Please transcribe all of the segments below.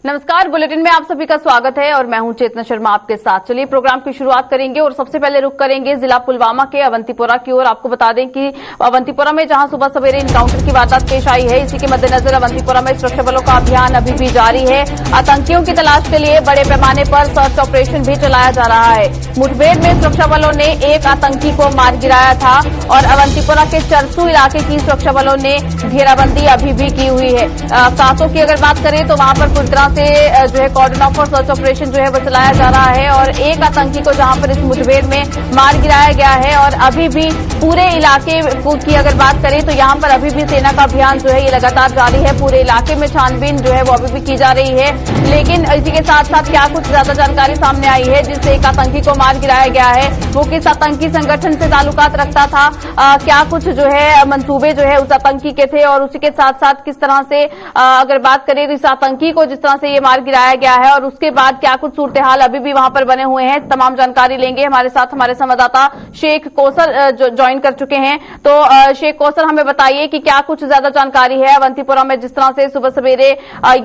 नमस्कार, बुलेटिन में आप सभी का स्वागत है और मैं हूं चेतना शर्मा आपके साथ। चलिए प्रोग्राम की शुरुआत करेंगे और सबसे पहले रुक करेंगे जिला पुलवामा के अवंतीपोरा की ओर। आपको बता दें कि अवंतीपोरा में जहां सुबह सवेरे इनकाउंटर की वारदात पेश आई है, इसी के मद्देनजर अवंतीपोरा में सुरक्षा बलों का अभियान अभी भी जारी है। आतंकियों की तलाश के लिए बड़े पैमाने पर सर्च ऑपरेशन भी चलाया जा रहा है। मुठभेड़ में सुरक्षा बलों ने एक आतंकी को मार गिराया था और अवंतीपोरा के चरसू इलाके की सुरक्षा बलों ने घेराबंदी अभी भी की हुई है। कांसों की अगर बात करें तो वहां पर पूरी तरह से जो है कॉर्डन ऑफ और सर्च ऑपरेशन जो है वो चलाया जा रहा है और एक आतंकी को जहां पर इस मुठभेड़ में मार गिराया गया है और अभी भी पूरे इलाके की अगर बात करें तो यहां पर अभी भी सेना का अभियान जो है ये लगातार जारी है। पूरे इलाके में छानबीन जो है वो अभी भी की जा रही है, लेकिन इसी के साथ साथ क्या कुछ ज्यादा जानकारी सामने आई है जिससे एक आतंकी को मार गिराया गया है, वो किस आतंकी संगठन से ताल्लुकात रखता था, क्या कुछ जो है मंसूबे जो है उस आतंकी के थे और उसी के साथ साथ किस तरह से अगर बात करें इस आतंकी को जिस तरह से ये मार गिराया गया है और उसके बाद क्या कुछ सूरत हाल अभी भी वहां पर बने हुए हैं, तमाम जानकारी लेंगे। हमारे साथ हमारे संवाददाता शेख कौसर ज्वाइन कर चुके हैं। तो शेख कौसर, हमें बताइए कि क्या कुछ ज्यादा जानकारी है अवंतीपोरा में जिस तरह से सुबह सवेरे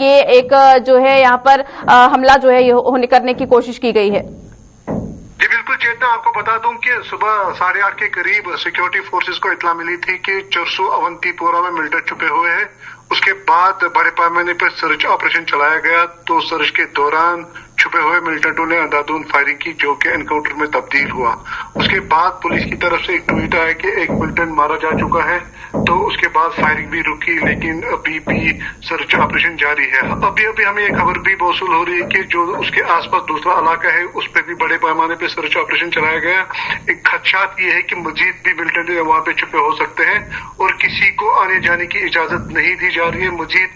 ये एक जो है यहाँ पर हमला जो है होने करने की कोशिश की गई है। जी बिल्कुल चेतना, आपको बता दूं कि सुबह 8:30 के करीब सिक्योरिटी फोर्सेस को इत्तला मिली थी कि चरसू अवंतीपोरा में मिलिटेंट छुपे हुए हैं। उसके बाद बड़े पैमाने पर सर्च ऑपरेशन चलाया गया, तो सर्च के दौरान छुपे हुए मिलिटेंटों ने अंधाधुंध फायरिंग की जो कि एनकाउंटर में तब्दील हुआ। उसके बाद पुलिस की तरफ से एक ट्वीट आया कि एक मिलिटेंट मारा जा चुका है, तो उसके बाद फायरिंग भी रुकी, लेकिन अभी भी सर्च ऑपरेशन जारी है। अभी हमें एक खबर भी मौसूल हो रही है कि जो उसके आसपास दूसरा इलाका है उस पर भी बड़े पैमाने पे सर्च ऑपरेशन चलाया गया। एक खदशात ये है कि मजीद भी मिलिटेंट वहां पे छुपे हो सकते हैं और किसी को आने जाने की इजाजत नहीं दी जा रही है। मजीद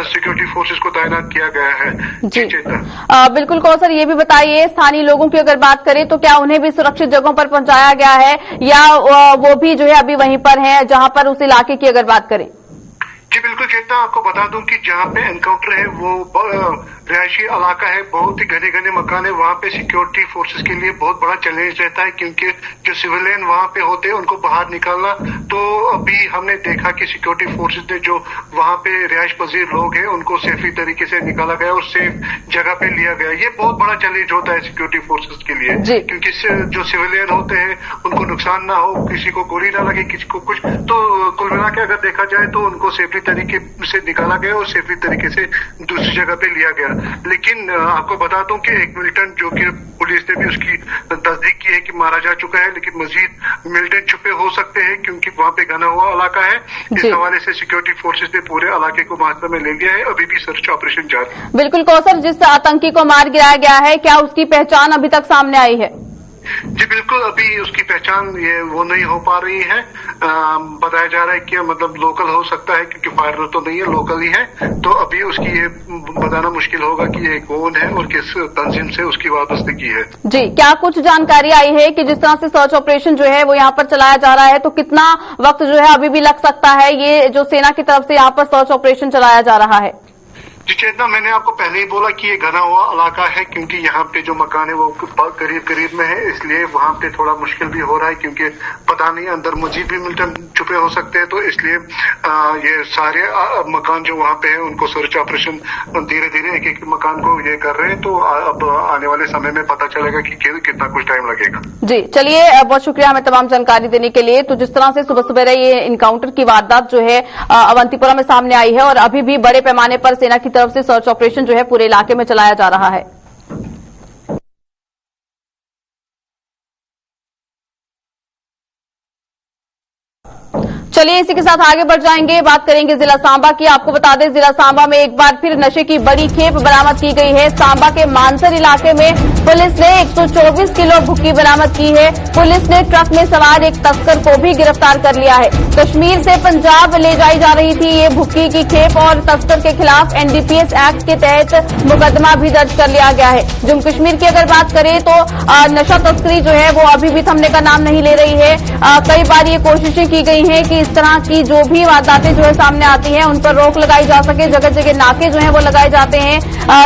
सिक्योरिटी फोर्सेस को तैनात किया गया है। जी चेतना, बिल्कुल कौसर, ये भी बताइए स्थानीय लोगों की अगर बात करें तो क्या उन्हें भी सुरक्षित जगहों पर पहुंचाया गया है या वो भी जो है अभी वहीं पर हैं जहां पर उस इलाके की अगर बात करें? जी बिल्कुल चेतना, आपको बता दूं कि जहाँ पे एनकाउंटर है वो रिहायशी इलाका है, बहुत ही घने घने मकान है। वहाँ पे सिक्योरिटी फोर्सेस के लिए बहुत बड़ा चैलेंज रहता है क्योंकि जो सिविलियन वहाँ पे होते हैं उनको बाहर निकालना। तो अभी हमने देखा कि सिक्योरिटी फोर्सेस ने जो वहाँ पे रिहायश पजीर लोग हैं उनको सेफी तरीके से निकाला गया और सेफ जगह पे लिया गया। ये बहुत बड़ा चैलेंज होता है सिक्योरिटी फोर्सेस के लिए क्योंकि जो सिविलियन होते हैं उनको नुकसान ना हो, किसी को गोली ना लगे, किसी को कुछ। तो कुल मिला के अगर देखा जाए तो उनको सेफली तरीके से निकाला गया और सेफली तरीके से दूसरी जगह पे लिया गया। लेकिन आपको बता दूं कि एक मिलिटेंट जो कि पुलिस ने भी उसकी तस्दीक की है कि मारा जा चुका है, लेकिन मजीद मिलिटेंट छुपे हो सकते हैं क्योंकि वहां पे घना हुआ इलाका है। इस हवाले से सिक्योरिटी फोर्सेस ने पूरे इलाके को मुहासरे में ले लिया है। अभी भी सर्च ऑपरेशन जारी है। बिल्कुल कौसर, जिस आतंकी को मार गिराया गया है क्या उसकी पहचान अभी तक सामने आई है? जी बिल्कुल, अभी उसकी पहचान वो नहीं हो पा रही है। बताया जा रहा है कि मतलब लोकल हो सकता है क्योंकि फायरर तो नहीं है, लोकल ही है। तो अभी उसकी ये बताना मुश्किल होगा कि ये कौन है और किस तंजीम से उसकी वाबस्तगी है। जी, क्या कुछ जानकारी आई है कि जिस तरह से सर्च ऑपरेशन जो है वो यहाँ पर चलाया जा रहा है तो कितना वक्त जो है अभी भी लग सकता है ये जो सेना की तरफ से यहाँ पर सर्च ऑपरेशन चलाया जा रहा है? जी चेतना, मैंने आपको पहले ही बोला कि ये घना हुआ इलाका है क्योंकि यहाँ पे जो मकान है वो करीब करीब में है, इसलिए वहाँ पे थोड़ा मुश्किल भी हो रहा है क्योंकि पता नहीं अंदर मजीद भी मिलिटेंट छुपे हो सकते हैं। तो इसलिए ये सारे मकान जो वहाँ पे है उनको सर्च ऑपरेशन धीरे धीरे एक एक मकान को ये कर रहे हैं। तो अब आने वाले समय में पता चलेगा कि कितना कुछ टाइम लगेगा। जी चलिए, बहुत शुक्रिया हमें तमाम जानकारी देने के लिए। तो जिस तरह से सुबह सवेरे ये इनकाउंटर की वारदात जो है अवंतीपोरा में सामने आई है और अभी भी बड़े पैमाने पर सेना की तरफ से सर्च ऑपरेशन जो है पूरे इलाके में चलाया जा रहा है। चलिए इसी के साथ आगे बढ़ जाएंगे, बात करेंगे जिला सांबा की। आपको बता दें जिला सांबा में एक बार फिर नशे की बड़ी खेप बरामद की गई है। सांबा के मानसर इलाके में पुलिस ने 124 किलो भुक्की बरामद की है। पुलिस ने ट्रक में सवार एक तस्कर को भी गिरफ्तार कर लिया है। कश्मीर से पंजाब ले जाई जा रही थी ये भुक्की की खेप और तस्कर के खिलाफ एनडीपीएस एक्ट के तहत मुकदमा भी दर्ज कर लिया गया है। जम्मू कश्मीर की अगर बात करें तो नशा तस्करी जो है वो अभी भी थमने का नाम नहीं ले रही है। कई बार ये कोशिशें की गई हैं कि इस इस तरह की जो भी वारदातें जो है सामने आती हैं उन पर रोक लगाई जा सके। जगह जगह नाके जो है वो लगाए जाते हैं,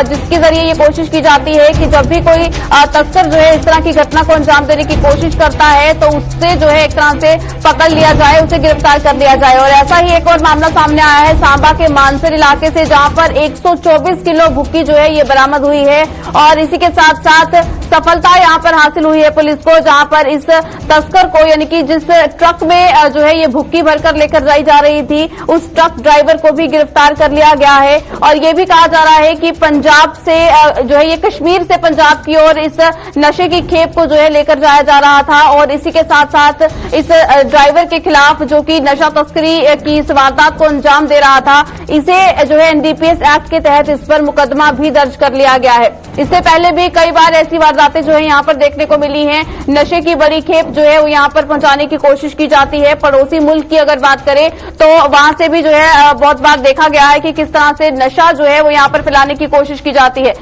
जिसके जरिए ये कोशिश की जाती है कि जब भी कोई तस्कर जो है इस तरह की घटना को अंजाम देने की कोशिश करता है तो उससे जो है एक तरह से पकड़ लिया जाए, उसे गिरफ्तार कर लिया जाए। और ऐसा ही एक और मामला सामने आया है सांबा के मानसर इलाके से, जहां पर 124 किलो भुक्की जो है ये बरामद हुई है और इसी के साथ साथ सफलता यहां पर हासिल हुई है पुलिस को, जहां पर इस तस्कर को यानी कि जिस ट्रक में जो है ये भुक्की भरकर लेकर जाई जा रही थी उस ट्रक ड्राइवर को भी गिरफ्तार कर लिया गया है। और ये भी कहा जा रहा है कि पंजाब से जो है ये कश्मीर से पंजाब की ओर इस नशे की खेप को जो है लेकर जाया जा रहा था और इसी के साथ साथ इस ड्राइवर के खिलाफ जो कि नशा तस्करी की इस वारदात को अंजाम दे रहा था, इसे जो है एनडीपीएस एक्ट के तहत इस पर मुकदमा भी दर्ज कर लिया गया है। इससे पहले भी कई बार ऐसी वारदातें जो है यहां पर देखने को मिली हैं। नशे की बड़ी खेप जो है वो यहां पर पहुंचाने की कोशिश की जाती है। पड़ोसी मुल्क की अगर बात करें तो वहां से भी जो है बहुत बार देखा गया है कि किस तरह से नशा जो है वो यहां पर फैलाने की कोशिश की जाती है।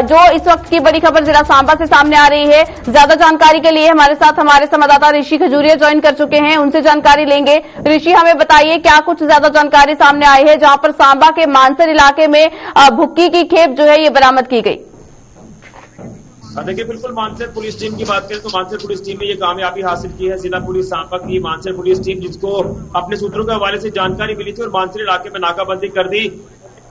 जो इस वक्त की बड़ी खबर जिला सांबा से सामने आ रही है, ज्यादा जानकारी के लिए हमारे साथ हमारे संवाददाता ऋषि खजूरिया ज्वाइन कर चुके हैं, उनसे जानकारी लेंगे। ऋषि, हमें बताइए क्या कुछ ज्यादा जानकारी सामने आई है जहां पर सांबा के मानसर इलाके में भुक्की की खेप जो है ये बरामद की गई? देखिए, बिल्कुल मानसर पुलिस टीम की बात करें तो मानसर पुलिस टीम ने ये कामयाबी हासिल की है। जिला पुलिस सांबा की मानसर पुलिस टीम, जिसको अपने सूत्रों के हवाले से जानकारी मिली थी और मानसर इलाके में नाकाबंदी कर दी।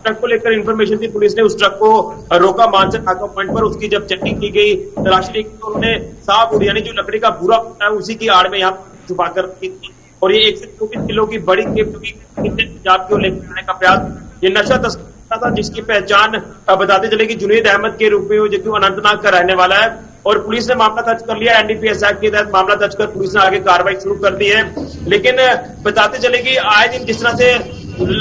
ट्रक को लेकर इन्फॉर्मेशन थी, पुलिस ने उस ट्रक को रोका मानसर नाका पॉइंट पर। उसकी जब चेकिंग की गई, तलाशी ली तो उन्होंने साफ यानी जो लकड़ी का बुरा होता है उसी की आड़ में यहाँ छुपा कर रखी थी और ये 124 किलो की बड़ी खेप जो कि पंजाब की ओर लेकर जाने का प्रयास, ये नशा तस्कर था जिसकी पहचान बताते चले कि जुनैद अहमद के रूप में, जो कि अनंतनाग का रहने वाला है। और पुलिस ने मामला दर्ज कर लिया, एनडीपीएस एक्ट के तहत मामला दर्ज कर पुलिस ने आगे कार्रवाई शुरू कर दी है। लेकिन बताते चले कि आए दिन जिस तरह से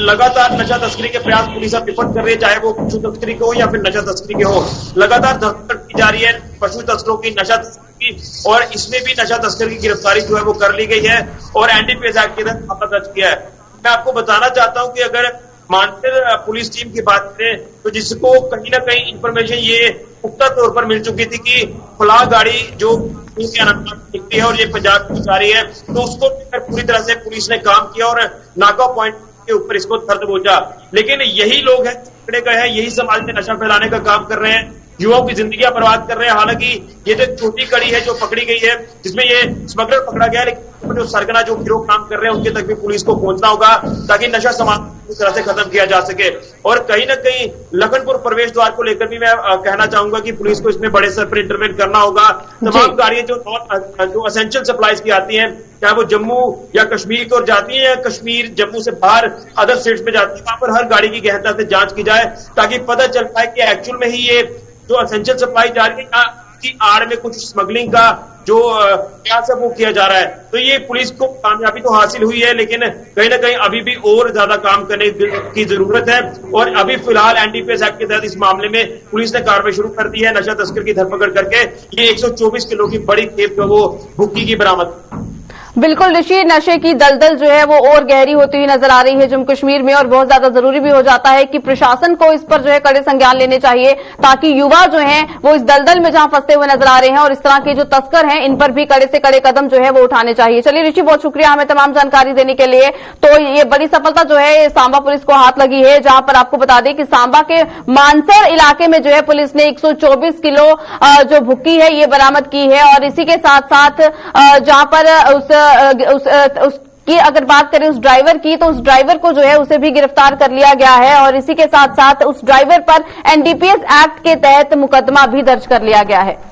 लगातार नशा तस्करी के प्रयास पुलिस अब विफल कर रही है, चाहे वो पशु तस्करी के हो या फिर नशा तस्करी के हो, लगातार धरपकड़ की जा रही है पशु तस्करों की, नशा तस्करी की, और इसमें भी नशा तस्कर की गिरफ्तारी जो है वो कर ली गई है और एनडीपीएस एक्ट के तहत मामला दर्ज किया है। मैं आपको बताना चाहता हूं कि अगर मानसर पुलिस टीम की बात करें तो जिसको कहीं ना कहीं इंफॉर्मेशन ये पुख्ता तौर पर मिल चुकी थी कि फलाह गाड़ी जो दिखती है और ये पंजाब की जा रही है, तो उसको लेकर पूरी तरह से पुलिस ने काम किया और नाका पॉइंट के ऊपर इसको थर्द पहुंचा। लेकिन यही लोग हैं पकड़े गए हैं, यही समाज में नशा फैलाने का काम कर रहे हैं, युवाओं की जिंदगियां बर्बाद कर रहे हैं। हालांकि ये तो छोटी कड़ी है जो पकड़ी गई है, जिसमें ये स्मगलर पकड़ा गया है, लेकिन जो सरगना जो गिरोह काम कर रहे हैं उनके तक भी पुलिस को पहुंचना होगा ताकि नशा समाज पूरी तरह से खत्म किया जा सके। और कहीं ना कहीं लखनपुर प्रवेश द्वार को लेकर भी मैं कहना चाहूंगा कि पुलिस को इसमें बड़े स्तर पर इंटरवेन करना होगा। तमाम गाड़ियां जो असेंशियल सप्लाईज की आती हैं, चाहे वो जम्मू या कश्मीर की ओर जाती है या कश्मीर जम्मू से बाहर अदर स्टेट्स में जाती है, वहां पर हर गाड़ी की गहनता से जांच की जाए ताकि पता चल पाए कि एक्चुअल में ही ये जो असेंशियल सप्लाई जा रही है की आड़ में कुछ स्मगलिंग का जो प्रयास है वो किया जा रहा है। तो ये पुलिस को कामयाबी तो हासिल हुई है, लेकिन कहीं ना कहीं अभी भी और ज्यादा काम करने की जरूरत है। और अभी फिलहाल एनडीपीएस एक्ट के तहत इस मामले में पुलिस ने कार्रवाई शुरू कर दी है, नशा तस्कर की धरपकड़ करके ये 124 किलो की बड़ी खेप जो वो भुक्की की बरामद। बिल्कुल ऋषि, नशे की दलदल जो है वो और गहरी होती हुई नजर आ रही है जम्मू कश्मीर में और बहुत ज्यादा जरूरी भी हो जाता है कि प्रशासन को इस पर जो है कड़े संज्ञान लेने चाहिए ताकि युवा जो हैं वो इस दलदल में जहां फंसते हुए नजर आ रहे हैं और इस तरह के जो तस्कर हैं इन पर भी कड़े से कड़े कदम जो है वो उठाने चाहिए। चलिए ऋषि, बहुत शुक्रिया हमें तमाम जानकारी देने के लिए। तो ये बड़ी सफलता जो है सांबा पुलिस को हाथ लगी है, जहां पर आपको बता दें कि सांबा के मानसर इलाके में जो है पुलिस ने 124 किलो जो भुक्की है ये बरामद की है और इसी के साथ साथ जहां पर उसकी अगर बात करें उस ड्राइवर की, तो उस ड्राइवर को जो है उसे भी गिरफ्तार कर लिया गया है और इसी के साथ साथ उस ड्राइवर पर एनडीपीएस एक्ट के तहत मुकदमा भी दर्ज कर लिया गया है।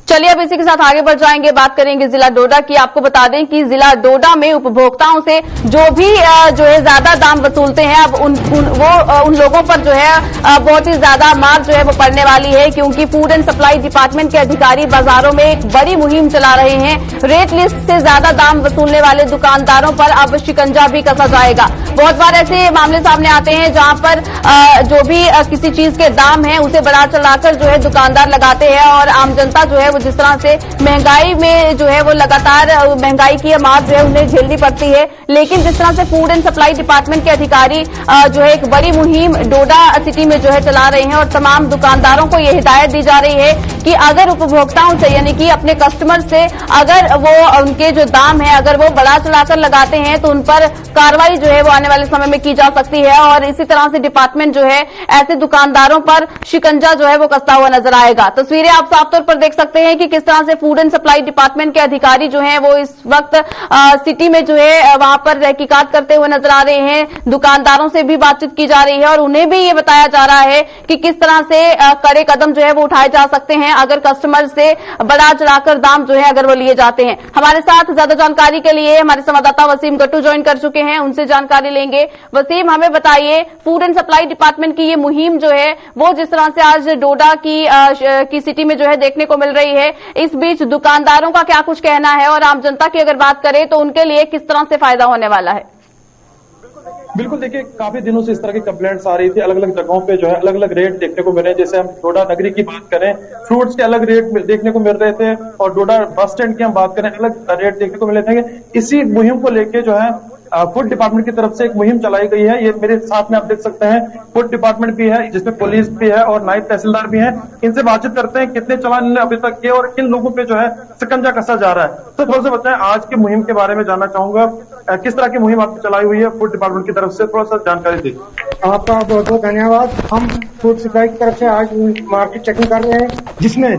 चलिए अब इसी के साथ आगे बढ़ जाएंगे, बात करेंगे जिला डोडा की। आपको बता दें कि जिला डोडा में उपभोक्ताओं से जो भी जो है ज्यादा दाम वसूलते हैं, अब उन लोगों पर जो है बहुत ही ज्यादा मार जो है वो पड़ने वाली है, क्योंकि फूड एंड सप्लाई डिपार्टमेंट के अधिकारी बाजारों में एक बड़ी मुहिम चला रहे हैं। रेट लिस्ट से ज्यादा दाम वसूलने वाले दुकानदारों पर अब शिकंजा भी कसा जाएगा। बहुत बार ऐसे मामले सामने आते हैं जहां पर जो भी किसी चीज के दाम है उसे बढ़ा चढ़ाकर जो है दुकानदार लगाते हैं और आम जनता जो है वो जिस तरह से महंगाई में जो है वो लगातार महंगाई की मार जो है उन्हें झेलनी पड़ती है। लेकिन जिस तरह से फूड एंड सप्लाई डिपार्टमेंट के अधिकारी जो है एक बड़ी मुहिम डोडा सिटी में जो है चला रहे हैं और तमाम दुकानदारों को ये हिदायत दी जा रही है कि अगर उपभोक्ताओं से यानी कि अपने कस्टमर से अगर वो उनके जो दाम है अगर वो बढ़ा चढ़ाकर लगाते हैं तो उन पर कार्रवाई जो है वो आने वाले समय में की जा सकती है। और इसी तरह से डिपार्टमेंट जो है ऐसे दुकानदारों पर शिकंजा जो है वो कसता हुआ नजर आएगा। तस्वीरें आप साफ तौर पर देख सकते हैं कि किस तरह से फूड एंड सप्लाई डिपार्टमेंट के अधिकारी जो हैं वो इस वक्त सिटी में जो है वहां पर तहकीकात करते हुए नजर आ रहे हैं। दुकानदारों से भी बातचीत की जा रही है और उन्हें भी ये बताया जा रहा है कि किस तरह से कड़े कदम जो है वो उठाए जा सकते हैं अगर कस्टमर से बढ़ा चढ़ाकर दाम जो है अगर वो लिए जाते हैं। हमारे साथ ज्यादा जानकारी के लिए हमारे संवाददाता वसीम गट्टू ज्वाइन कर चुके हैं, उनसे जानकारी लेंगे। वसीम, हमें बताइए फूड एंड सप्लाई डिपार्टमेंट की ये मुहिम जो है वो जिस तरह से आज डोडा की सिटी में जो है देखने को मिल रही है, इस बीच दुकानदारों का क्या कुछ कहना है और आम जनता की अगर बात करें तो उनके लिए किस तरह से फायदा होने वाला है? बिल्कुल, देखिए काफी दिनों से इस तरह की कंप्लेंट्स आ रही थी। अलग अलग जगहों पे जो है अलग अलग रेट देखने को मिले। जैसे हम डोडा नगरी की बात करें, फ्रूट्स के अलग रेट देखने को मिल रहे थे और डोडा बस स्टैंड की हम बात करें अलग रेट देखने को मिले थे। इसी मुहिम को लेके जो है फूड डिपार्टमेंट की तरफ से एक मुहिम चलाई गई है। ये मेरे साथ में आप देख सकते हैं फूड डिपार्टमेंट भी है जिसमें पुलिस भी है और नायब तहसीलदार भी हैं। इनसे बातचीत करते हैं कितने चालान इन्होंने अभी तक किए और किन लोगों पे जो है शिकंजा कसा जा रहा है। तो थोड़ा सा बताएं आज की मुहिम के बारे में जानना चाहूंगा, किस तरह की मुहिम आपकी चलाई हुई है फूड डिपार्टमेंट की तरफ से, थोड़ा सा जानकारी दीजिए। आपका बहुत बहुत धन्यवाद। हम फूड सप्लाई की तरफ से आज मार्केट चेकिंग कर रहे हैं जिसमें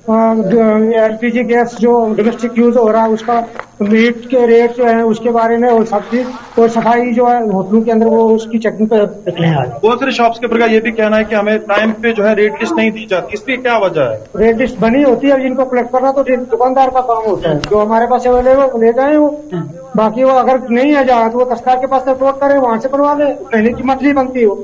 एलपीजी गैस जो डोमेस्टिक यूज हो रहा है उसका मीट के रेट जो है उसके बारे में और सब्जी और सफाई जो है होटलों के अंदर वो उसकी चेकिंग पे रखने हैं। बहुत सारे शॉप्स के ऊपर का ये भी कहना है कि हमें टाइम पे जो है रेट लिस्ट नहीं दी जाती, इसकी क्या वजह है? रेट लिस्ट बनी होती है, जिनको कलेक्ट करना तो दुकानदार का काम होता है। जो हमारे पास अवेलेबल ले जाए वो, बाकी वो अगर नहीं है जहाँ तो वो तस्कार के पास रिपोर्ट करे, वहां से बनवा ले। पहले की मंथली बनती हो,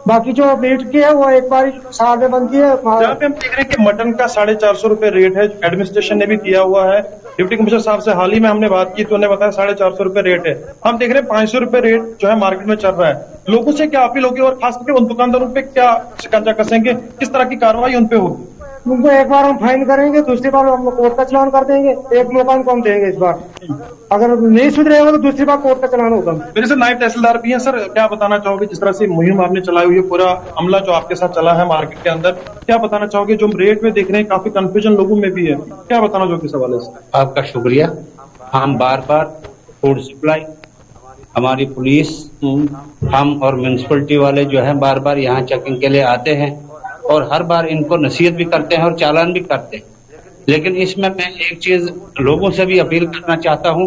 बाकी जो मीट की है वो एक बार साल में बनती है। जहाँ पे हम देख रहे हैं कि मटन का 450 रुपए रेट है, एडमिनिस्ट्रेशन ने भी दिया हुआ है। डिप्टी कमिश्नर साहब से हाल ही में हमने बात की तो उन्होंने बताया 450 रुपए रेट है। हम देख रहे हैं 500 रुपए रेट जो है मार्केट में चल रहा है। लोगों से क्या अपील होगी और खास करके उन दुकानदारों पे क्या शिकंजा कसेंगे, किस तरह की कार्रवाई उन पे होगी? उनको एक बार हम फाइन करेंगे, दूसरी बार हम कोर्ट का चलान कर देंगे। एक मौका उनको हम देंगे इस बार, अगर नहीं सुधरेगा तो दूसरी बार कोर्ट का चलान होगा। मेरे से नायब तहसीलदार भी हैं। सर, क्या बताना चाहोगे जिस तरह से मुहिम आपने चलाई हुई है, पूरा अमला जो आपके साथ चला है मार्केट के अंदर, क्या बताना चाहोगे? जो रेट में देख रहे हैं काफी कंफ्यूजन लोगों में भी है, क्या बताना चाहोगे इस हवाले से? आपका शुक्रिया। हम बार बार फूड सप्लाई, हमारी पुलिस, हम और म्यूनिसिपलिटी वाले जो है बार बार यहाँ चेकिंग के लिए आते हैं और हर बार इनको नसीहत भी करते हैं और चालान भी करते हैं। लेकिन इसमें मैं एक चीज लोगों से भी अपील करना चाहता हूँ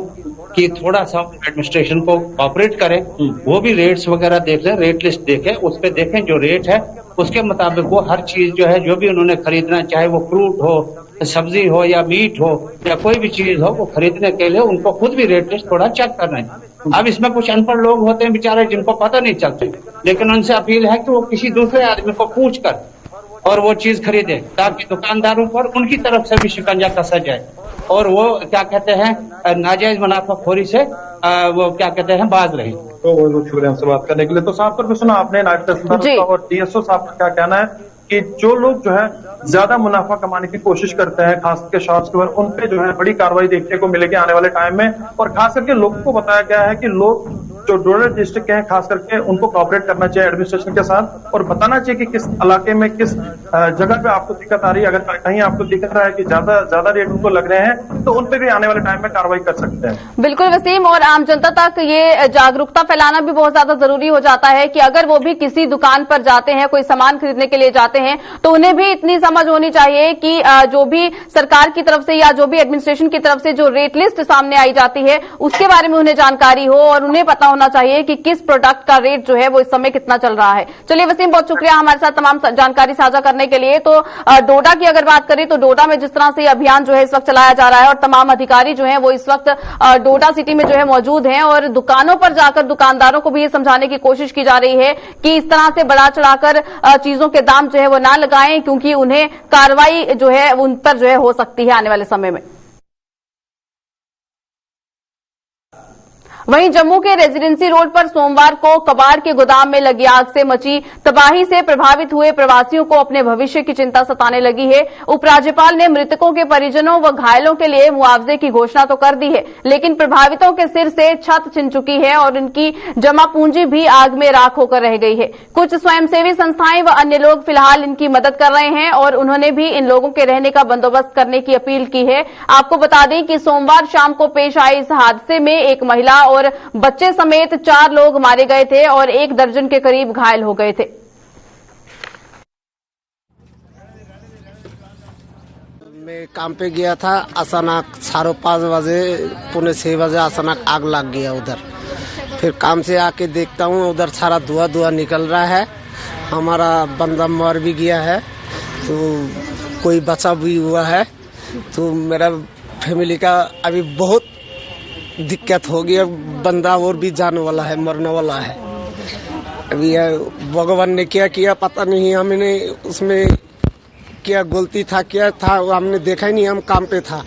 कि थोड़ा सा एडमिनिस्ट्रेशन को कोऑपरेट करें, वो भी रेट्स वगैरह देख लें, रेट लिस्ट देखें, उस पर देखें जो रेट है उसके मुताबिक वो हर चीज जो है जो भी उन्होंने खरीदना, चाहे वो फ्रूट हो, सब्जी हो या मीट हो या कोई भी चीज हो, वो खरीदने के लिए उनको खुद भी रेट लिस्ट थोड़ा चेक करना है। अब इसमें कुछ अनपढ़ लोग होते हैं बेचारे जिनको पता नहीं चलते, लेकिन उनसे अपील है कि वो किसी दूसरे आदमी को पूछ कर और वो चीज खरीदे ताकि दुकानदारों पर उनकी तरफ से भी शिकंजा कसा जाए और वो क्या कहते हैं नाजायज मुनाफाखोरी से वो क्या कहते हैं बाज रहे। तो बहुत शुक्रिया हमसे बात करने के लिए। तो साफ तौर पर सुना आपने नायब तहसीलदार और डीएसओ साहब का क्या कहना है कि जो लोग जो है ज्यादा मुनाफा कमाने की कोशिश करते हैं खास करके शॉप्स के ऊपर, उन पे जो है बड़ी कार्रवाई देखने को मिलेगी आने वाले टाइम में। और खास करके लोगों को बताया गया है कि लोग जो डोडा डिस्ट्रिक्ट के हैं खास करके उनको कोऑपरेट करना चाहिए एडमिनिस्ट्रेशन के साथ और बताना चाहिए कि किस इलाके में किस जगह पे आपको दिक्कत आ रही है। अगर कहीं आपको दिख रहा है कि ज्यादा रेट उनको लग रहे हैं तो उन पे भी आने वाले टाइम में कार्रवाई कर सकते हैं। बिल्कुल वसीम, और आम जनता तक ये जागरूकता फैलाना भी बहुत ज्यादा जरूरी हो जाता है कि अगर वो भी किसी दुकान पर जाते हैं, कोई सामान खरीदने के लिए जाते हैं, तो उन्हें भी इतनी समझ होनी चाहिए कि जो भी सरकार की तरफ से या जो भी एडमिनिस्ट्रेशन की तरफ से जो रेट लिस्ट सामने आई जाती है उसके बारे में उन्हें जानकारी हो और उन्हें पता होना चाहिए कि किस प्रोडक्ट का रेट जो है वो इस समय कितना चल रहा है। चलिए वसीम, बहुत शुक्रिया हमारे साथ तमाम जानकारी साझा करने के लिए। तो डोडा की अगर बात करें तो डोडा में जिस तरह से अभियान जो है इस वक्त चलाया जा रहा है और तमाम अधिकारी जो है वो इस वक्त डोडा सिटी में जो है मौजूद हैं और दुकानों पर जाकर दुकानदारों को भी ये समझाने की कोशिश की जा रही है कि इस तरह से बढ़ा चढ़ाकर चीजों के दाम जो है वो ना लगाएं, क्योंकि उन्हें कार्रवाई जो है उन पर जो है हो सकती है आने वाले समय में। वहीं जम्मू के रेजिडेंसी रोड पर सोमवार को कबाड़ के गोदाम में लगी आग से मची तबाही से प्रभावित हुए प्रवासियों को अपने भविष्य की चिंता सताने लगी है। उपराज्यपाल ने मृतकों के परिजनों व घायलों के लिए मुआवजे की घोषणा तो कर दी है, लेकिन प्रभावितों के सिर से छत छिन चुकी है और इनकी जमा पूंजी भी आग में राख होकर रह गई है। कुछ स्वयंसेवी संस्थाएं व अन्य लोग फिलहाल इनकी मदद कर रहे हैं और उन्होंने भी इन लोगों के रहने का बंदोबस्त करने की अपील की है। आपको बता दें कि सोमवार शाम को पेश आए इस हादसे में एक महिला और बच्चे समेत 4 लोग मारे गए थे और 1 दर्जन के करीब घायल हो गए थे। मैं काम पे गया था, अचानक 5:30 बजे 5:45 बजे अचानक आग लग गया उधर। फिर काम से आके देखता हूँ उधर सारा धुआं निकल रहा है। हमारा बंदा मर भी गया है, तो कोई बचा भी हुआ है। तो मेरा फैमिली का अभी बहुत दिक्कत हो गया, बंदा और भी जाने वाला है, मरने वाला है। अभी भगवान ने क्या किया पता नहीं, हमने उसमें क्या गलती था क्या था हमने देखा ही नहीं, हम काम पे था।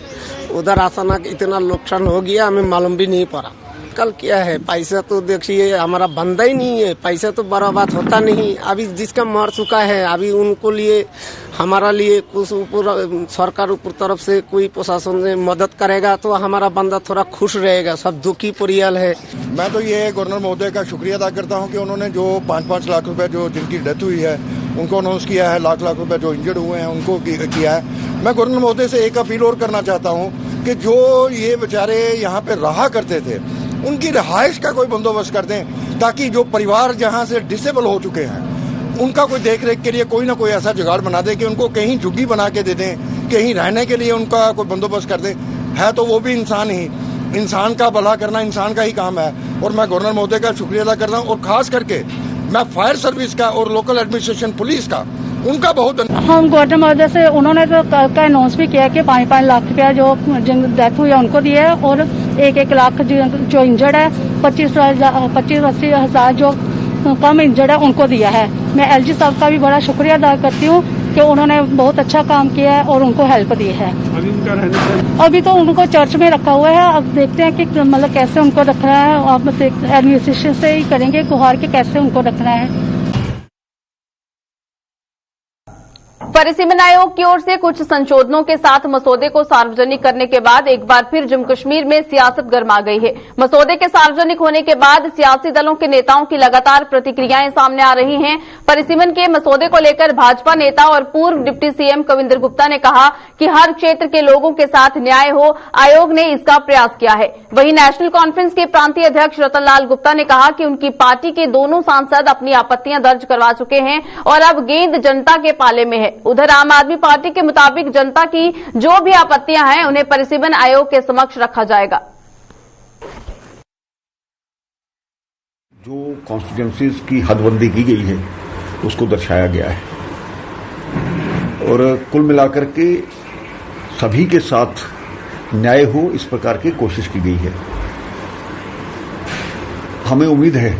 उधर अचानक इतना नुकसान हो गया, हमें मालूम भी नहीं पड़ा। कल क्या है, पैसा तो देखिए हमारा बंदा ही नहीं है, पैसा तो बराबर होता नहीं। अभी जिसका मर चुका है, अभी उनको लिए हमारा लिए कुछ ऊपर सरकार ऊपर तरफ से कोई प्रशासन से मदद करेगा तो हमारा बंदा थोड़ा खुश रहेगा। सब दुखी परियाल है। मैं तो ये गवर्नर महोदय का शुक्रिया अदा करता हूँ कि उन्होंने जो 5-5 लाख रुपए जो जिनकी डेथ हुई है उनको अनाउंस किया है, लाख रुपए जो इंजर्ड हुए हैं उनको किया है। मैं गवर्नर महोदय से एक अपील और करना चाहता हूँ कि जो ये बेचारे यहाँ पे रहा करते थे उनकी रिहाइश का कोई बंदोबस्त कर दें, ताकि जो परिवार जहाँ से डिसेबल हो चुके हैं उनका कोई देख रेख के लिए कोई ना कोई ऐसा जुगाड़ बना दे कि उनको कहीं झुग्गी बना के दे दें, कहीं रहने के लिए उनका कोई बंदोबस्त कर दें। है तो वो भी इंसान ही, इंसान का भला करना इंसान का ही काम है। और मैं गवर्नर महोदय का शुक्रिया अदा करता हूँ और खास करके मैं फायर सर्विस का और लोकल एडमिनिस्ट्रेशन पुलिस का उनका बहुत हम गवर्नर महोदय से उन्होंने तो का अनाउंस भी किया कि 5-5 लाख रुपया जो जिन डेथ हुई है उनको दिया है और 1-1 लाख जो इंजर्ड है 25-80 हजार जो कम इंजर्ड है उनको दिया है। मैं एलजी साहब का भी बड़ा शुक्रिया अदा करती हूँ कि उन्होंने बहुत अच्छा काम किया है और उनको हेल्प दी है। अभी तो उनको चर्च में रखा हुआ है, अब देखते हैं कि मतलब कैसे उनको रखना है। आप एडमिनिस्ट्रेशन से ही करेंगे गुहार के कैसे उनको रखना है। परिसीमन आयोग की ओर से कुछ संशोधनों के साथ मसौदे को सार्वजनिक करने के बाद एक बार फिर जम्मू कश्मीर में सियासत गर्मा गई है। मसौदे के सार्वजनिक होने के बाद सियासी दलों के नेताओं की लगातार प्रतिक्रियाएं सामने आ रही हैं। परिसीमन के मसौदे को लेकर भाजपा नेता और पूर्व डिप्टी सीएम कविंदर गुप्ता ने कहा कि हर क्षेत्र के लोगों के साथ न्याय हो, आयोग ने इसका प्रयास किया है। वहीं नेशनल कॉन्फ्रेंस के प्रांतीय अध्यक्ष रतन लाल गुप्ता ने कहा कि उनकी पार्टी के दोनों सांसद अपनी आपत्तियां दर्ज करवा चुके हैं और अब गेंद जनता के पाले में है। उधर आम आदमी पार्टी के मुताबिक जनता की जो भी आपत्तियां हैं उन्हें परिसीमन आयोग के समक्ष रखा जाएगा। जो कॉन्स्टिट्यूंसीज की हदबंदी की गई है उसको दर्शाया गया है और कुल मिलाकर के सभी के साथ न्याय हो इस प्रकार की कोशिश की गई है। हमें उम्मीद है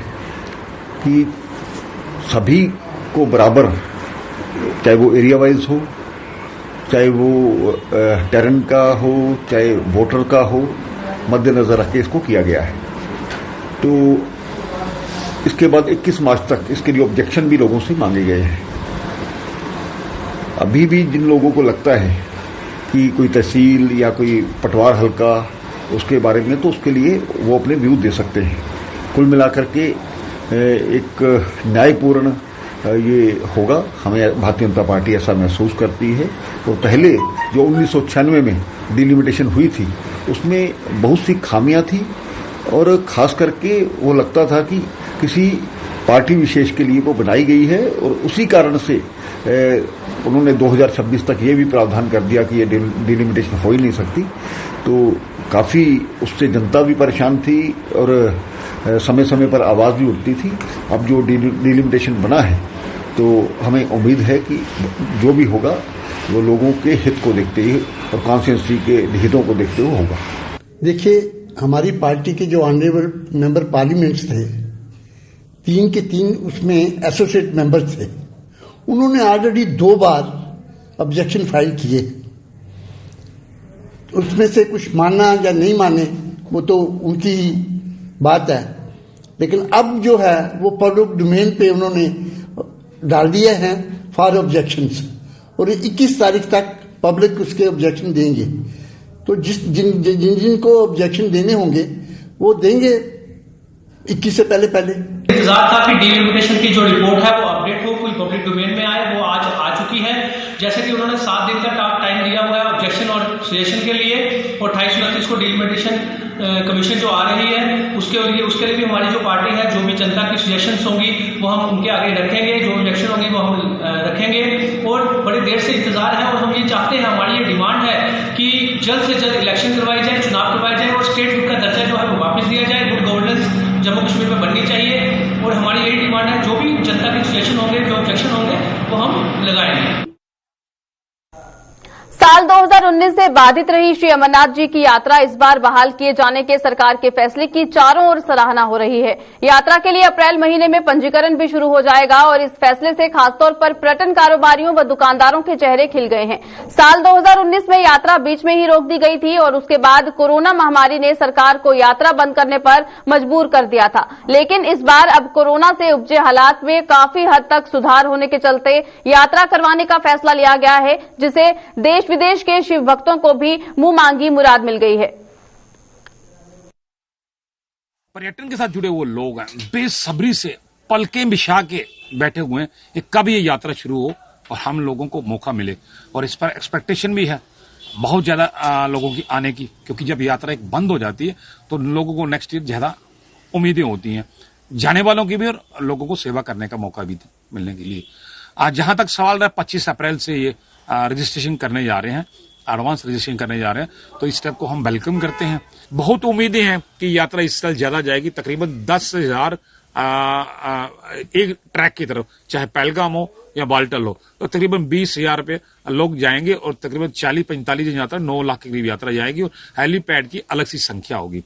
कि सभी को बराबर, चाहे वो एरिया वाइज हो, चाहे वो टेरन का हो, चाहे वोटर का हो, मद्देनजर रख के इसको किया गया है। तो इसके बाद 21 मार्च तक इसके लिए ऑब्जेक्शन भी लोगों से मांगे गए हैं। अभी भी जिन लोगों को लगता है कि कोई तहसील या कोई पटवार हल्का उसके बारे में, तो उसके लिए वो अपने व्यू दे सकते हैं। कुल मिलाकर के एक न्यायपूर्ण ये होगा। हमें भारतीय जनता पार्टी ऐसा महसूस करती है। और पहले जो 1996 में डिलिमिटेशन हुई थी उसमें बहुत सी खामियां थी और खास करके वो लगता था कि किसी पार्टी विशेष के लिए वो बनाई गई है और उसी कारण से उन्होंने 2026 तक ये भी प्रावधान कर दिया कि ये डिलिमिटेशन हो ही नहीं सकती। तो काफी उससे जनता भी परेशान थी और समय समय पर आवाज भी उठती थी। अब जो डिलिमिटेशन बना है तो हमें उम्मीद है कि जो भी होगा वो लोगों के हित को देखते हुए और कॉन्स्टिट्यूंसी के हितों को देखते हुए होगा। देखिए, हमारी पार्टी के जो ऑनरेबल मेंबर पार्लियामेंट थे 3 के 3 उसमें एसोसिएट मेंबर थे। उन्होंने ऑलरेडी 2 बार ऑब्जेक्शन फाइल किए। उसमें से कुछ मानना या नहीं माने वो तो उनकी बात है। लेकिन अब जो है वो पब्लिक डोमेन पे उन्होंने डाल दिए हैं फॉर ऑब्जेक्शंस, और 21 तारीख तक पब्लिक उसके ऑब्जेक्शन देंगे। तो जिनको ऑब्जेक्शन देने होंगे वो देंगे 21 से पहले। इंतजार था कि डिलिमिटेशन की जो रिपोर्ट है वो अपडेट हो, कोई पब्लिक डोमेन में आए, वो आज आ चुकी है। जैसे कि उन्होंने 7 दिन का टाइम दिया हुआ है ऑब्जेक्शन और सजेशन के लिए, और 28-29 को डिलिमिटेशन कमीशन जो आ रही है उसके लिए भी हमारी जो पार्टी है, जो भी जनता की सजेशंस होंगी वो हम उनके आगे रखेंगे, जो ऑब्जेक्शन होंगे वो हम रखेंगे। और बड़ी देर से इंतजार है और हम ये चाहते हैं, हमारी ये डिमांड है कि जल्द से जल्द इलेक्शन करवाई जाए, चुनाव करवाए जाए और स्टेट का दर्जा जो है वो वापस दिया जाए। गुड गवर्नेंस जम्मू कश्मीर में बननी चाहिए और हमारी यही डिमांड है। जो भी जनता के सजेशन होंगे, जो ऑब्जेक्शन होंगे वो हम लगाएंगे। साल 2019 से बाधित रही श्री अमरनाथ जी की यात्रा इस बार बहाल किए जाने के सरकार के फैसले की चारों ओर सराहना हो रही है। यात्रा के लिए अप्रैल महीने में पंजीकरण भी शुरू हो जाएगा और इस फैसले से खासतौर पर पर्यटन कारोबारियों व दुकानदारों के चेहरे खिल गए हैं। साल 2019 में यात्रा बीच में ही रोक दी गई थी और उसके बाद कोरोना महामारी ने सरकार को यात्रा बंद करने पर मजबूर कर दिया था। लेकिन इस बार अब कोरोना से उपजे हालात में काफी हद तक सुधार होने के चलते यात्रा करवाने का फैसला लिया गया है, जिसे देश विदेश के शिव भक्तों को भी मुंह मांगी मुराद मिल गई है। पर्यटन के साथ जुड़े वो लोग हैं, बेसब्री से पलकें बिछा के बैठे हुए हैं कि कब ये यात्रा शुरू हो और हम लोगों को मौका मिले। और इस पर एक्सपेक्टेशन भी है बहुत ज्यादा लोगों की आने की, क्योंकि जब यात्रा एक बंद हो जाती है तो लोगों को नेक्स्ट ईयर ज्यादा उम्मीदें होती हैं, जाने वालों की भी और लोगों को सेवा करने का मौका भी मिलने के लिए। आज जहां तक सवाल रहा, 25 अप्रैल से ये रजिस्ट्रेशन करने जा रहे हैं, एडवांस रजिस्ट्रेशन करने जा रहे हैं, तो इस स्टेप को हम वेलकम करते हैं। बहुत उम्मीदें हैं कि यात्रा इस साल ज्यादा जाएगी, तकरीबन 10,000 एक ट्रैक की तरफ, चाहे पहलगाम हो या बाल्टल हो, तो तकरीबन 20,000 रुपये लोग जाएंगे और तकरीबन 40-45 दिन यात्रा 9 लाख के करीब यात्रा जाएगी और हेलीपैड की अलग सी संख्या होगी।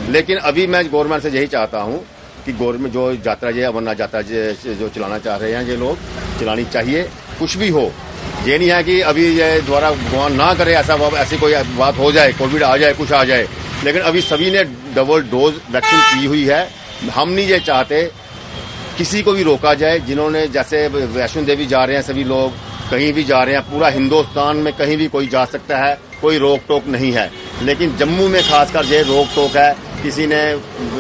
लेकिन अभी मैं गवर्नमेंट से यही चाहता हूँ कि गवर्नमेंट जो यात्रा है, अमरनाथ यात्रा जो चलाना चाह रहे हैं ये लोग, चलानी चाहिए। कुछ भी हो, ये नहीं है कि अभी ये द्वारा भगवान ना करे ऐसी कोई बात हो जाए, कोविड आ जाए, कुछ आ जाए। लेकिन अभी सभी ने डबल डोज वैक्सीन की हुई है। हम नहीं ये चाहते किसी को भी रोका जाए। जिन्होंने, जैसे वैष्णो देवी जा रहे हैं सभी लोग, कहीं भी जा रहे हैं, पूरा हिंदुस्तान में कहीं भी कोई जा सकता है, कोई रोक टोक नहीं है। लेकिन जम्मू में खासकर ये रोक टोक है। किसी ने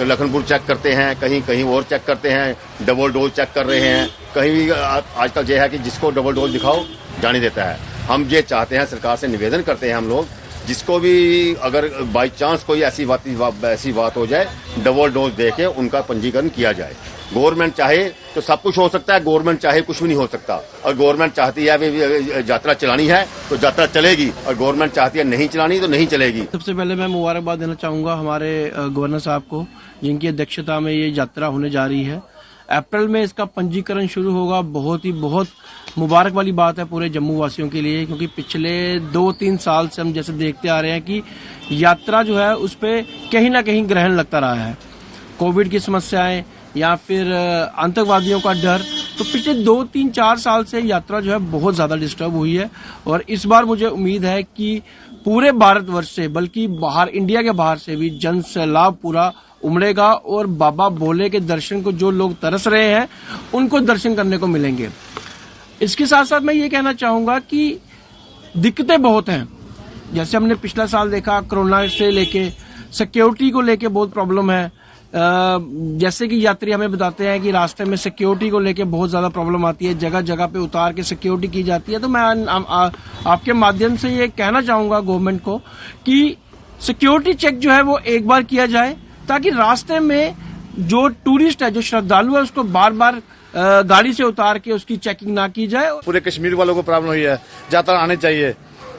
लखनपुर चेक करते हैं, कहीं कहीं और चेक करते हैं, डबल डोज चेक कर रहे हैं। कहीं भी आजकल ये है कि जिसको डबल डोज दिखाओ जाने देता है। हम ये चाहते हैं, सरकार से निवेदन करते हैं हम लोग, जिसको भी अगर बाई चांस कोई ऐसी बात हो जाए, डबल डोज देके उनका पंजीकरण किया जाए। गवर्नमेंट चाहे तो सब कुछ हो सकता है, गवर्नमेंट चाहे कुछ भी नहीं हो सकता। और गवर्नमेंट चाहती है यात्रा चलानी है तो यात्रा चलेगी, और गवर्नमेंट चाहती है नहीं चलानी तो नहीं चलेगी। सबसे पहले मैं मुबारकबाद देना चाहूंगा हमारे गवर्नर साहब को, जिनकी अध्यक्षता में ये यात्रा होने जा रही है। अप्रैल में इसका पंजीकरण शुरू होगा। बहुत मुबारक वाली बात है पूरे जम्मू वासियों के लिए, क्योंकि पिछले 2-3 साल से हम जैसे देखते आ रहे हैं कि यात्रा जो है उस पर कहीं ना कहीं ग्रहण लगता रहा है। कोविड की समस्याएं या फिर आतंकवादियों का डर, तो पिछले 2-3-4 साल से यात्रा जो है बहुत ज्यादा डिस्टर्ब हुई है। और इस बार मुझे उम्मीद है कि पूरे भारतवर्ष से, बल्कि बाहर, इंडिया के बाहर से भी जन सैलाब पूरा उमड़ेगा और बाबा भोले के दर्शन को जो लोग तरस रहे हैं उनको दर्शन करने को मिलेंगे। इसके साथ साथ मैं ये कहना चाहूंगा कि दिक्कतें बहुत हैं। जैसे हमने पिछला साल देखा, कोरोना से लेके सिक्योरिटी को लेके बहुत प्रॉब्लम है। जैसे कि यात्री हमें बताते हैं कि रास्ते में सिक्योरिटी को लेके बहुत ज्यादा प्रॉब्लम आती है, जगह जगह पे उतार के सिक्योरिटी की जाती है। तो मैं आपके माध्यम से ये कहना चाहूंगा गवर्नमेंट को कि सिक्योरिटी चेक जो है वो एक बार किया जाए, ताकि रास्ते में जो टूरिस्ट है, जो श्रद्धालु है, उसको बार बार गाड़ी से उतार के उसकी चेकिंग ना की जाए। पूरे कश्मीर वालों को प्रॉब्लम हुई है, यात्रा आनी चाहिए।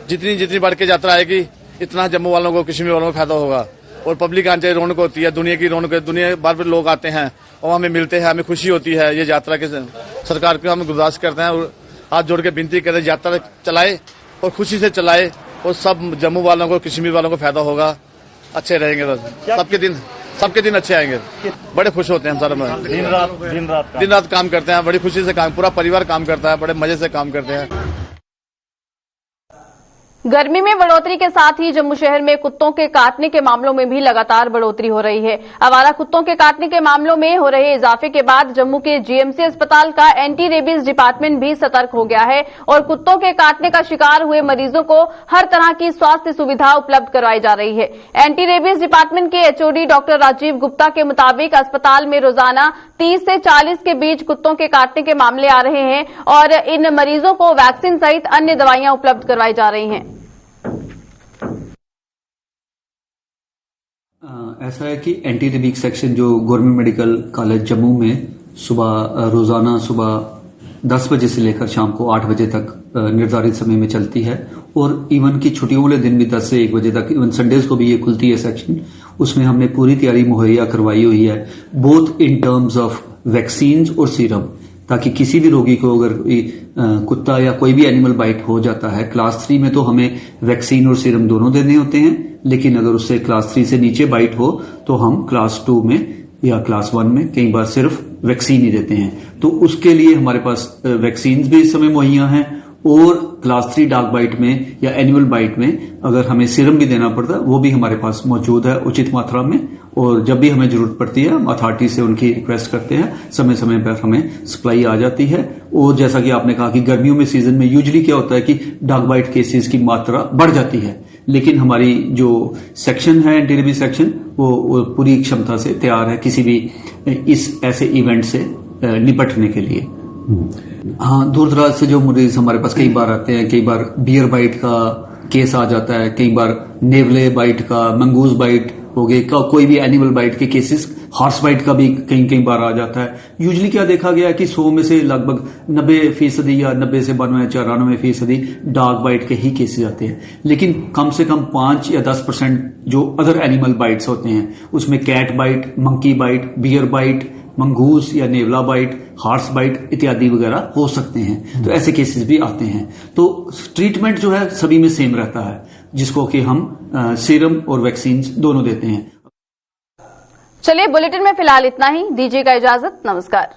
जितनी बढ़ के यात्रा आएगी इतना जम्मू वालों को, कश्मीर वालों को फायदा होगा। और पब्लिक आनी चाहिए, रौनक होती है, दुनिया की रौनक, दुनिया बार बार लोग आते हैं और हमें मिलते हैं, हमें खुशी होती है। ये यात्रा के सरकार को हम गुजारिश करते हैं और हाथ जोड़ के विनती करते हैं, यात्रा चलाए और खुशी से चलाए और सब जम्मू वालों को, कश्मीर वालों को फायदा होगा। अच्छे रहेंगे, सबके दिन अच्छे आएंगे। बड़े खुश होते हैं हम सारे, दिन रात काम करते हैं, बड़ी खुशी से काम, पूरा परिवार काम करता है, बड़े मजे से काम करते हैं। गर्मी में बढ़ोतरी के साथ ही जम्मू शहर में कुत्तों के काटने के मामलों में भी लगातार बढ़ोतरी हो रही है। आवारा कुत्तों के काटने के मामलों में हो रहे इजाफे के बाद जम्मू के जीएमसी अस्पताल का एंटी रेबीज डिपार्टमेंट भी सतर्क हो गया है और कुत्तों के काटने का शिकार हुए मरीजों को हर तरह की स्वास्थ्य सुविधा उपलब्ध करवाई जा रही है। एंटी रेबीज डिपार्टमेंट के एचओडी डॉक्टर राजीव गुप्ता के मुताबिक अस्पताल में रोजाना 30 से 40 के बीच कुत्तों के काटने के मामले आ रहे हैं और इन मरीजों को वैक्सीन सहित अन्य दवाइयां उपलब्ध करवाई जा रही हैं। ऐसा है कि एंटी रेबीज सेक्शन जो गवर्नमेंट मेडिकल कॉलेज जम्मू में रोजाना सुबह 10 बजे से लेकर शाम को 8 बजे तक निर्धारित समय में चलती है और इवन की छुट्टियों वाले दिन भी 10 से 1 बजे तक, इवन संडेज को भी ये खुलती है सेक्शन। उसमें हमने पूरी तैयारी मुहैया करवाई हुई है, both in terms of vaccine और सीरम, ताकि किसी भी रोगी को अगर कुत्ता या कोई भी एनिमल बाइट हो जाता है, क्लास 3 में तो हमें वैक्सीन और सीरम दोनों देने होते हैं, लेकिन अगर उससे क्लास 3 से नीचे बाइट हो तो हम क्लास 2 में या क्लास 1 में कई बार सिर्फ वैक्सीन ही देते हैं। तो उसके लिए हमारे पास वैक्सीन भी इस समय मुहैया हैं और क्लास 3 डॉग बाइट में या एनिमल बाइट में अगर हमें सीरम भी देना पड़ता है वो भी हमारे पास मौजूद है उचित मात्रा में, और जब भी हमें जरूरत पड़ती है हम अथॉरिटी से उनकी रिक्वेस्ट करते हैं, समय समय पर हमें सप्लाई आ जाती है। और जैसा कि आपने कहा कि गर्मियों में सीजन में यूजुअली क्या होता है कि डॉग बाइट केसेस की मात्रा बढ़ जाती है, लेकिन हमारी जो सेक्शन है एंटी रेबीज सेक्शन वो पूरी क्षमता से तैयार है किसी भी इस ऐसे इवेंट से निपटने के लिए। हाँ, दूर दराज से जो मरीज हमारे पास कई बार आते हैं, कई बार बियर बाइट का केस आ जाता है, कई बार नेवले बाइट का, मंगूज बाइट हो गए, कोई भी एनिमल बाइट के केसेस, हॉर्स बाइट का भी कई बार आ जाता है। यूजुअली क्या देखा गया है कि 100 में से लगभग 90% या 90 से 92-94% डॉग बाइट के ही केसेस आते हैं, लेकिन कम से कम 5 या 10% जो अदर एनिमल बाइट्स होते हैं उसमें cat bite, monkey bite, bear bite, mongoose या नेवला बाइट, हॉर्स बाइट इत्यादि वगैरह हो सकते हैं। तो ऐसे केसेस भी आते हैं। तो ट्रीटमेंट जो है सभी में सेम रहता है, जिसको कि हम सीरम और वैक्सीन दोनों देते हैं। चलिए, बुलेटिन में फिलहाल इतना ही। दीजिएगा इजाजत। नमस्कार।